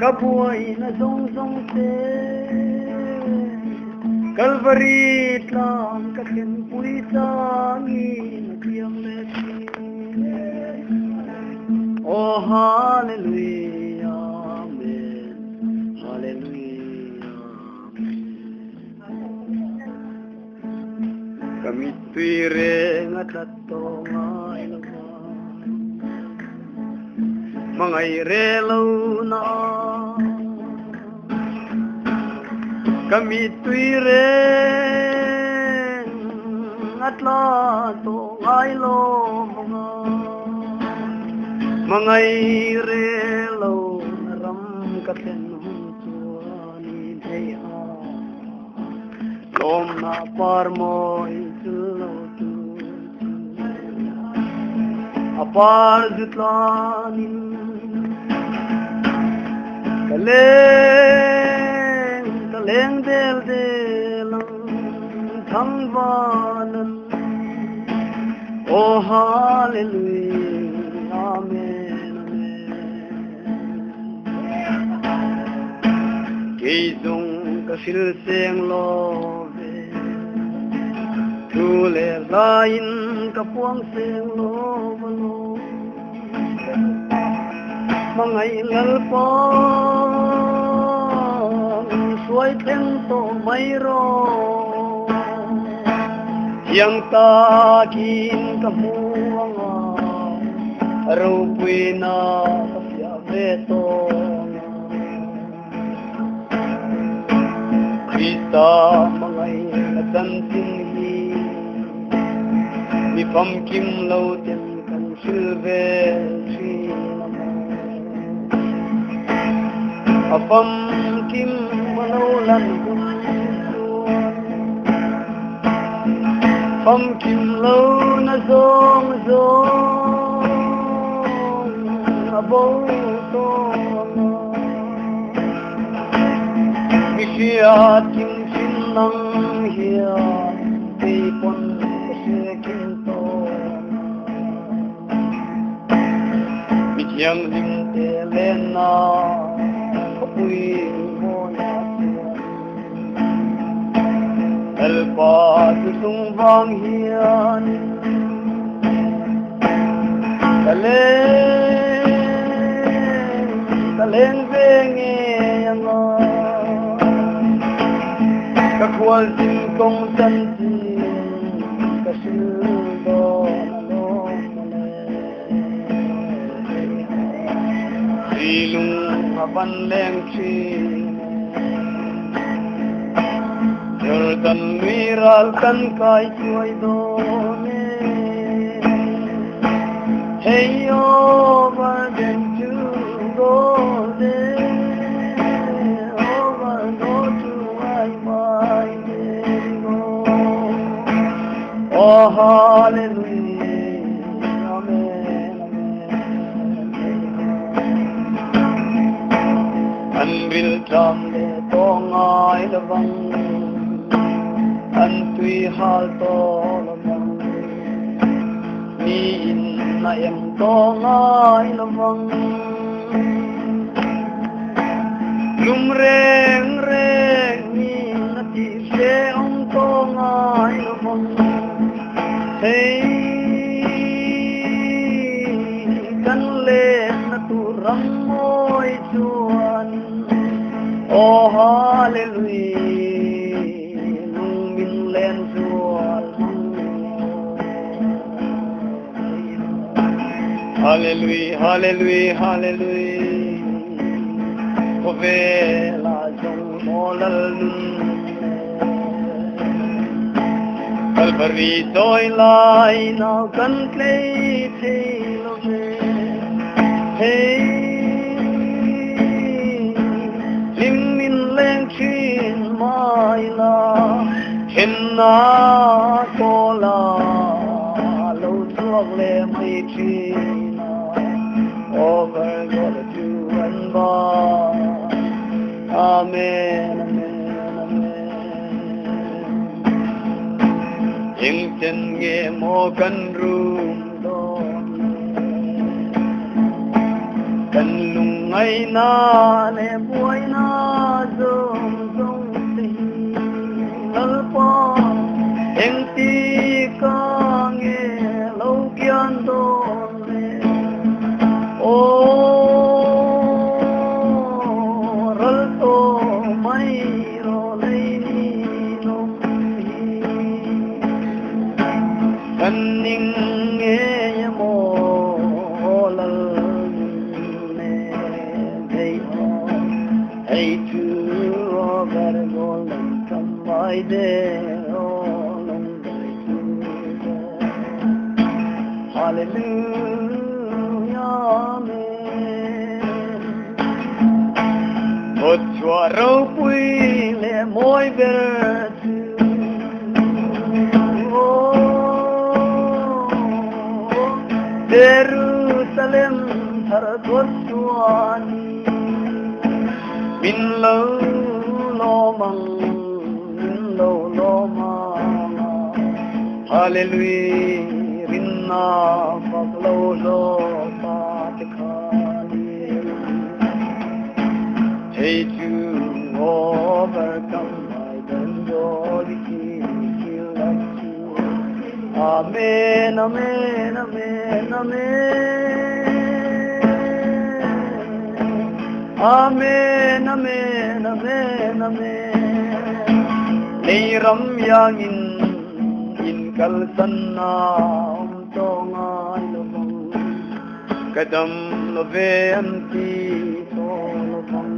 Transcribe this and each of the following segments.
kapuai na zong zong te Calvary tlang ka khen pui tangi na kiam le oh hallelujah amen hallelujah kami tuire ngatato ngai mangai relo na kami tuire ngatla to ngai lo mangai relo ram katen tuani deha lom na parmoi tulo tu apar zutlanin kaleng del delang thangwanan oh hallelujah amen keizong kasil seng lo tu le lain kapuang seng lo lo mangai lalpa'n suai ten to mai ro yang ta kin kamuang ro puina kapya veto Krista mangai natan tingi mi pam kim lo ten kan silve chi apam kim manolan pam kim lo na zong zong abo to mi khia kim chin nang hia ti pon se kim to mi thiang ling te len na Elpa tusung vang hian kaleng venge yanga kakwal sin kong san si kasil do nalo silung apan leng chi Jordan miral kan kai chuai do me hey over them to go there over go to my go oh hallelujah amen anbil tam le tongai lawang an tui hal to lamang ni in na em to ngai lamang lum reng reng ni na ti se ong to ngai lamang hey kan le na tu ram moi chuan oh hallelujah Hallelujah, hallelujah, hallelujah. Kovela jong molal Calvary toy lai now can play tale of hey lim min leng chin mai la henna kola lo thuốc le mai chin over God to and by. Amen, amen, amen. In ten nghe mo kan rum don kan lung ai ngày na lệ buổi na dòng dòng tình lalpa'n em ti ca nghe lâu kian đồn lệ ô ral to mai ro lấy nông căn ninh nghe mô lal hey tu over golden come by there all on hallelujah amen một chùa râu quy lệ môi ver Jerusalem thar tuan min lo lo mang min lo ma hallelujah rinna pak lo pa khali hey to overcome my joy kill amen amen amen amen amen amen amen amen neih ram yang in kal sanna to ngai lo bang kadam lo ve an ti to lo bang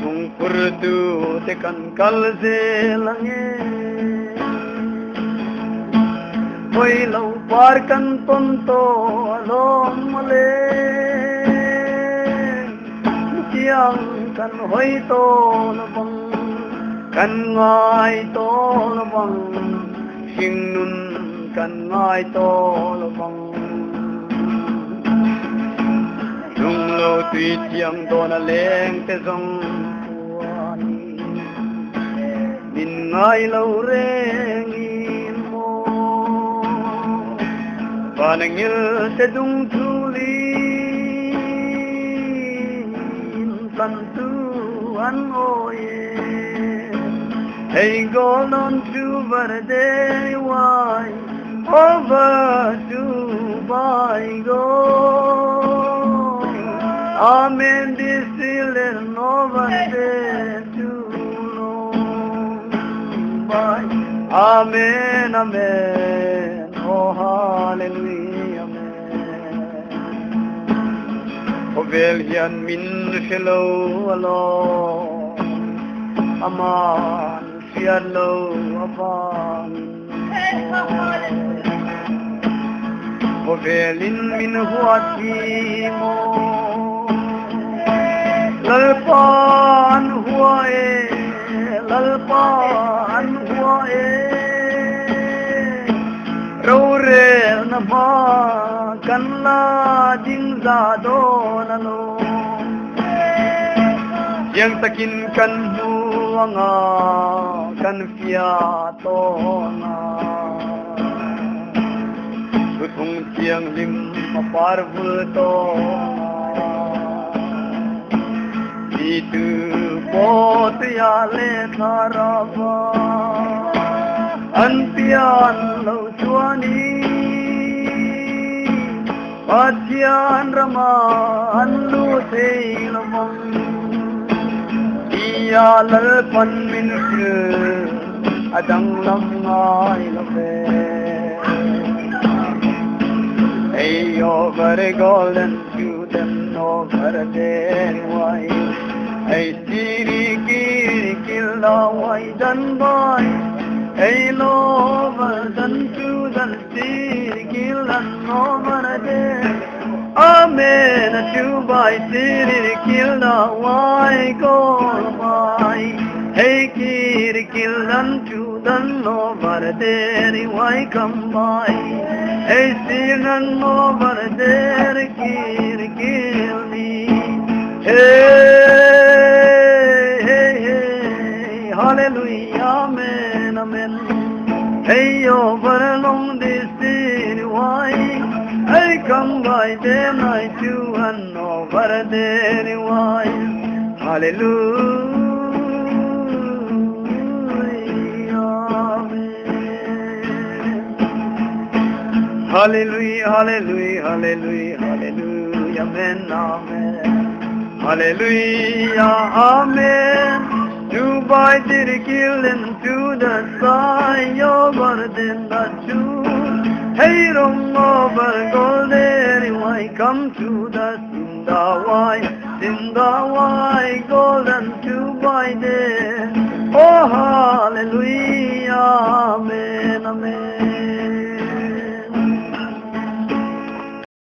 thung pur tu te kan kal ze lange hoi lo par kan ton to lom le yang kan hoi to lo bang kan ngai to lo bang sing nun kan ngai to lo bang lung lo tui chiang to na leng te zong tuani min ngai lo reng in mo panangil te dung thu li plan tu an oye hey go on to verde why over to by go amen this still no verde to long by amen amen oh hallelujah amen Ovel hian min hello alo aman fian lo avan Ovelin min huat hi mo lalpan hua e rawh re na ma kan la ding za do na lo yang takin kan huanga kan fia to na thung chiang lim par vul to di tu pot ya le tharawa an pian lo chuani Patian rama an lu thei lamang e.Lalpa'n min adang lam ngai lo ve hey over golden to them over there why hey siri killa why dan boy hey over dan to the siri killa over there amen to by siri killa why go by hey kiri killan to dan over there why come by hey sinan over there kiri kill me hey hallelujah amen amen hey over along this city why I come by day night to over the wine. Hallelujah, hallelujah, hallelujah, hallelujah, hallelujah, amen, amen. Hallelujah, amen. To by the killing to the sky, your burden the truth. Hey, wrong over golden, why come to the Sindawai, golden to by the. Oh, hallelujah, amen, amen.